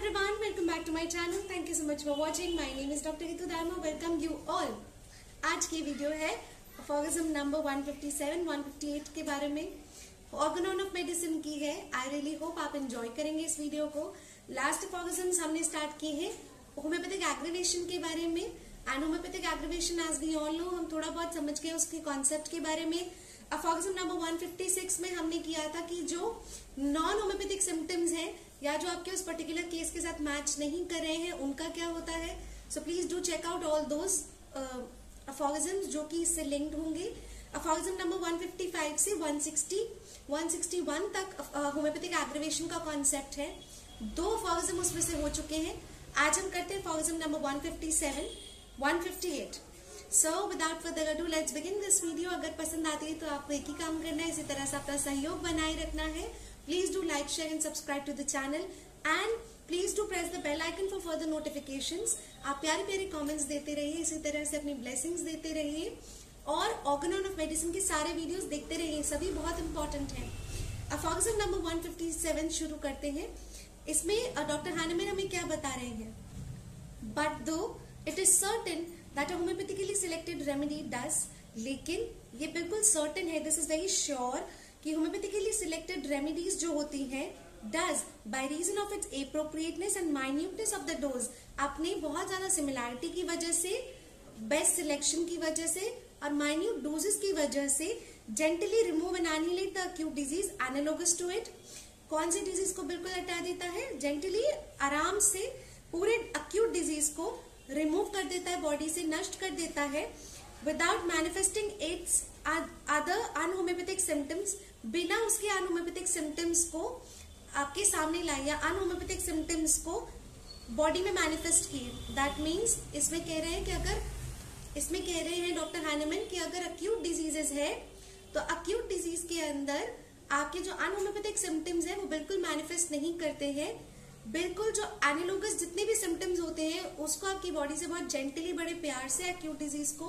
everyone, welcome back to my channel. Thank you so much for watching. My name is Dr. Ritu Dharma. Welcome you all. आज की video है aphorism number 157, 158 के बारे में. ऑर्गेनोन of medicine की है. I really hope आप enjoy करेंगे इस वीडियो को. लास्ट फॉर्गजम्स हमने स्टार्ट किए हैं होम्योपैथिक एग्रीवेशन के बारे में. And homeopathic aggravation as we all know, हम थोड़ा बहुत समझ गए उसके कॉन्सेप्ट के बारे में. फॉर्गजम नंबर 156 में हमने किया था कि जो नॉन होम्योपैथिक सिम्टम्स हैं या जो आपके उस पर्टिकुलर केस के साथ मैच नहीं कर रहे हैं उनका क्या होता है. So please do check out all those फॉर्गजम्स जो कि इससे लिंक्ड होंगे. फॉर्गजम नंबर 155 से 161 तक होम्योपैथिक एग्रीवेशन का कॉन्सेप्ट है. 2 फॉर्गजम उसमें से हो चुके हैं. आज हम करते हैं फॉर्गजम number 157, 158. So without further ado let's begin this video. अगर पसंद आती है तो आपको एक ही काम करना है, इसी तरह से अपना सहयोग बनाए रखना है. Please do like, share and subscribe to the channel and please do press the bell icon for further notifications. आप प्यारे प्यारे कमेंट्स देते रहिए, इसी तरह से अपनी ब्लेसिंग्स देते रहिए और ऑर्गेनोन ऑफ मेडिसिन के सारे वीडियोस देखते रहिए, सभी बहुत इंपॉर्टेंट हैं. फॉर्गजम नंबर 157 शुरू करते हैं. इसमें डॉक्टर हैनेमैन हमें क्या बता रहे हैं. But though it is certain that a homoeopathically selected remedy does, लेकिन ये बिल्कुल सर्टेन है, दिस इज वेरी श्योर कि होम्योपैथिकली सिलेक्टेड रेमेडीज जो होती हैं does by reason of its appropriateness and minuteness of the dose, अपनी बहुत ज्यादा सिमिलैरिटी की वजह से, बेस्ट सिलेक्शन की वजह से और माइन्यूट डोजेस की वजह से gently remove and annihilate the acute disease analogous to it. कौन सी डिजीज को बिल्कुल हटा देता है, जेंटली आराम से पूरे अक्यूट डिजीज को रिमूव कर देता है, बॉडी से नष्ट कर देता है without manifesting its other unhomoeopathic symptoms, बिना उसके अनहोम्योपैथिक सिम्टम्स को आपके सामने लाए या अनहोम्योपैथिक सिम्टम्स को बॉडी में मैनिफेस्ट किए. दैट मीन्स इसमें कह रहे हैं कि डॉक्टर हैनेमैन कि अगर अक्यूट डिजीजेस है तो अक्यूट डिजीज के अंदर आपके जो अनहोम्योपैथिक सिम्टम्स है वो बिल्कुल मैनिफेस्ट नहीं करते हैं. बिल्कुल जो एनालोगस जितने भी सिम्टम्स होते हैं उसको आपकी बॉडी से बहुत जेंटली, बड़े प्यार से अक्यूट डिजीज को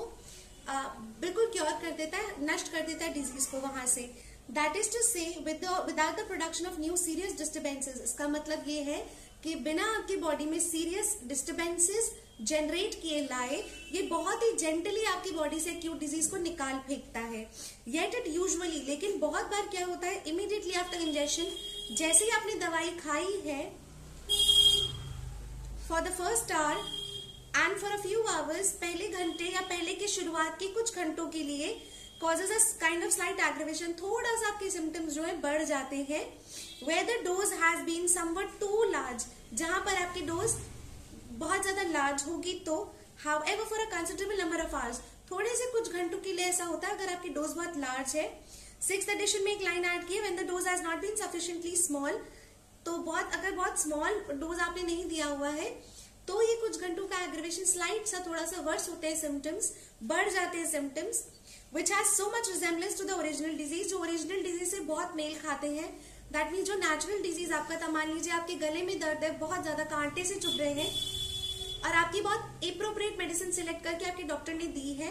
बिल्कुल क्योर कर देता है, नष्ट कर देता है डिजीज को वहां से. दैट इज टू से without the production of new serious disturbances. इसका मतलब ये है कि बिना आपकी बॉडी में सीरियस डिस्टर्बेंसेस जनरेट किए लाए ये बहुत ही जेंटली आपकी बॉडी से एक्यूट डिजीज को निकाल फेंकता है. येट इट यूजुअली, लेकिन बहुत बार क्या होता है, इमीडिएटली आफ्टर इंजेक्शन, जैसे ही आपने दवाई खाई है for the first hour and for a few hours, पहले घंटे या पहले के शुरुआत के कुछ घंटों के लिए causes a kind of slight aggravation, थोड़ा सा आपके सिम्टम्स जो है बढ़ जाते हैं. where the dose has been somewhat too large, जहां पर आपकी डोज बहुत ज्यादा लार्ज होगी तो however for a considerable number of hours, थोड़े से कुछ घंटों के लिए ऐसा होता है अगर आपकी डोज बहुत लार्ज है. 6th एडिशन में एक लाइन ऐड की है, when the dose has not been sufficiently small, तो अगर बहुत स्मॉल डोज आपने नहीं दिया हुआ है तो ये कुछ घंटों का एग्रीवेशन स्लाइड सा थोड़ा सा वर्स होते हैं, सिम्टम्स बढ़ जाते हैं, symptoms which has so much resemblance to the original disease, जो ओरिजिनल डिजीज से बहुत मेल खाते हैं. दैट मीन जो नेचुरल डिजीज आपका था, मान लीजिए आपके गले में दर्द है, बहुत ज्यादा कांटे से चुभ रहे हैं और आपकी बहुत एप्रोप्रिएट मेडिसिन सिलेक्ट करके आपके डॉक्टर ने दी है,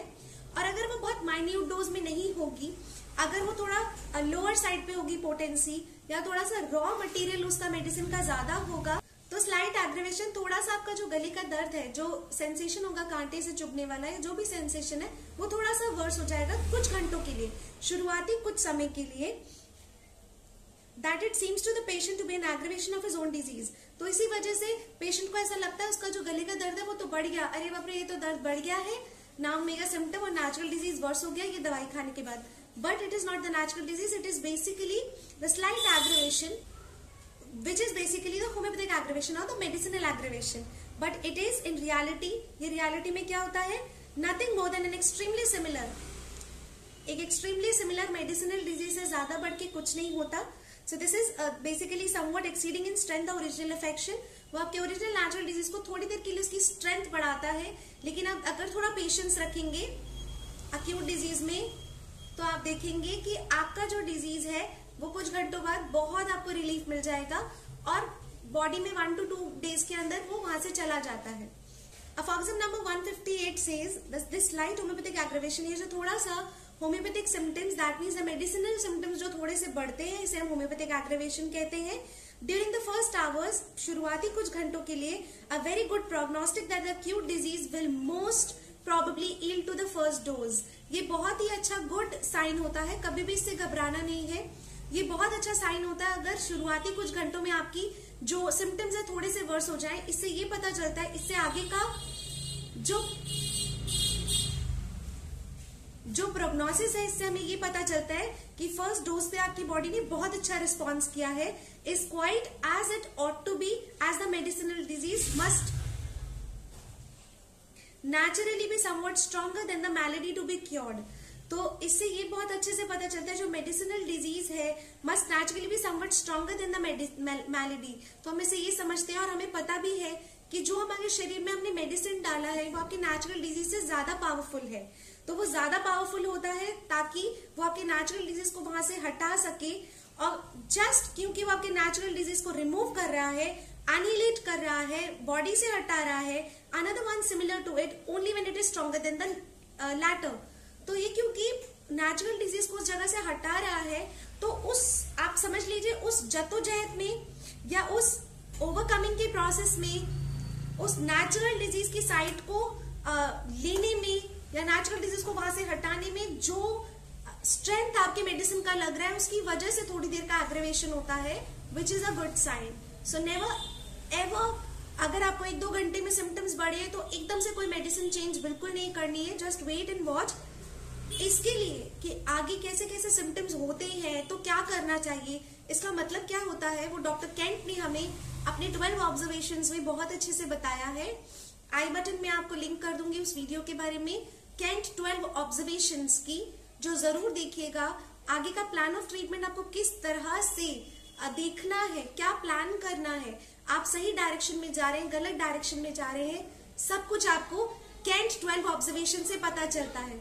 और अगर वो बहुत माइन्यूट डोज में नहीं होगी, अगर वो थोड़ा लोअर साइड पे होगी पोटेंसी, या थोड़ा सा रॉ मटेरियल उसका मेडिसिन का ज्यादा होगा, तो स्लाइट एग्रीवेशन, थोड़ा सा आपका जो गले का दर्द है, जो सेंसेशन होगा कांटे से चुभने वाला है, जो भी सेंसेशन है वो थोड़ा सा वर्स हो जाएगा कुछ घंटों के लिए, शुरुआती कुछ समय के लिए. That it seems to the patient to be an aggravation of his own disease. तो इसी वजह से पेशेंट को ऐसा लगता है उसका जो गले का दर्द है वो तो बढ़ गया, अरे बाप रे ये तो दर्द बढ़ गया है, नाउ मेगा सिम्टम और नेचुरल डिजीज वर्स हो गया ये दवाई खाने के बाद. But it is not the natural disease, it is basically the slight aggravation which is basically the homeopathic aggravation or the medicinal aggravation. But it is in reality, ये reality में क्या होता है, nothing more than an extremely similar, एक extremely similar medicinal disease से ज्यादा बढ़ के कुछ नहीं होता. So this is basically somewhat exceeding in strength the original affection. वो आपके ओरिजिनल नेचुरल डिजीज को थोड़ी देर के लिए उसकी स्ट्रेंथ बढ़ाता है, लेकिन आप अगर थोड़ा पेशेंस रखेंगे अक्यूट डिजीज में तो आप देखेंगे कि आपका जो डिजीज है वो कुछ घंटों बाद बहुत आपको रिलीफ मिल जाएगा और बॉडी में 1 to 2 डेज के अंदर वो वहां से चला जाता है. Aphorism number 158 says this slight homoeopathic aggravation, ये जो थोड़ा सा homoeopathic symptoms, that means the medicinal symptoms जो थोड़े से बढ़ते हैं, इसे हम होम्योपैथिक एग्रीवेशन कहते हैं. ड्यूरिंग द फर्स्ट आवर्स, शुरुआती कुछ घंटों के लिए, a very good prognostic that the acute disease will most probably yield to the first dose. ये बहुत ही अच्छा गुड साइन होता है, कभी भी इससे घबराना नहीं है। ये बहुत अच्छा साइन होता है अगर शुरुआती कुछ घंटों में आपकी जो सिम्टम्स है थोड़े से वर्स हो जाए। इससे ये पता चलता है, इससे आगे का जो प्रोग्नोसिस है, इससे हमें ये पता चलता है कि फर्स्ट डोज पे आपकी बॉडी ने बहुत अच्छा रिस्पॉन्स किया है, is quite as it ought to be, as the medicinal disease must naturally be somewhat stronger than the malady to be cured. तो इससे ये बहुत अच्छे से पता चलता है जो मेडिसिनल डिजीज है must naturally be somewhat stronger than the malady. तो हम इसे ये समझते हैं और हमें पता भी है कि जो हमारे शरीर में हमने मेडिसिन डाला है वो आपके नेचुरल डिजीज से ज्यादा पावरफुल है। तो वो ज्यादा पावरफुल होता है ताकि वो आपके नेचुरल डिजीज को वहां से हटा सके, और जस्ट क्योंकि वो आपके नेचुरल डिजीज को रिमूव कर रहा है, annihilate कर रहा है, बॉडी से हटा रहा है, another one similar to it only when it is stronger than the latter। तो ये क्योंकि नेचुरल डिजीज को उस जगह से हटा रहा है, तो उस आप समझ लीजिए उस जद्दोजहद में या उस ओवरकमिंग के प्रोसेस में, उस नेचुरल डिजीज की साइट को लेने में या नेचुरल डिजीज को वहां से हटाने में जो स्ट्रेंथ आपके मेडिसिन का लग रहा है, उसकी वजह से थोड़ी देर का एग्रेवेशन होता है, which is a good sign. So never ever, अगर आपको 1-2 घंटे में सिम्टम्स बढ़े तो एकदम से कोई मेडिसिन चेंज बिल्कुल नहीं करनी है, जस्ट वेट एंड वॉच। इसके लिए कि आगे कैसे कैसे सिम्टम्स होते हैं तो क्या करना चाहिए, इसका मतलब क्या होता है, वो डॉक्टर केंट ने हमें अपने 12 ऑब्जर्वेशंस में बहुत अच्छे से बताया है। आई बटन में आपको लिंक कर दूंगी उस वीडियो के बारे में, केंट 12 ऑब्जर्वेशंस की, जो जरूर देखिएगा। आगे का प्लान ऑफ ट्रीटमेंट आपको किस तरह से देखना है, क्या प्लान करना है, आप सही डायरेक्शन में जा रहे हैं, गलत डायरेक्शन में जा रहे हैं, सब कुछ आपको केंट 12 ऑब्जर्वेशन से पता चलता है।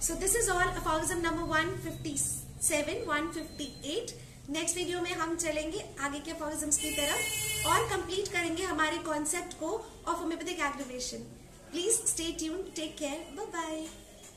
So this is all aphorism number 157, 158। Next video में हम चलेंगे आगे के अफॉर्गिज्म्स की तरफ और कंप्लीट करेंगे हमारे कॉन्सेप्ट को of homeopathic aggravation. Please stay tuned, take care, bye bye.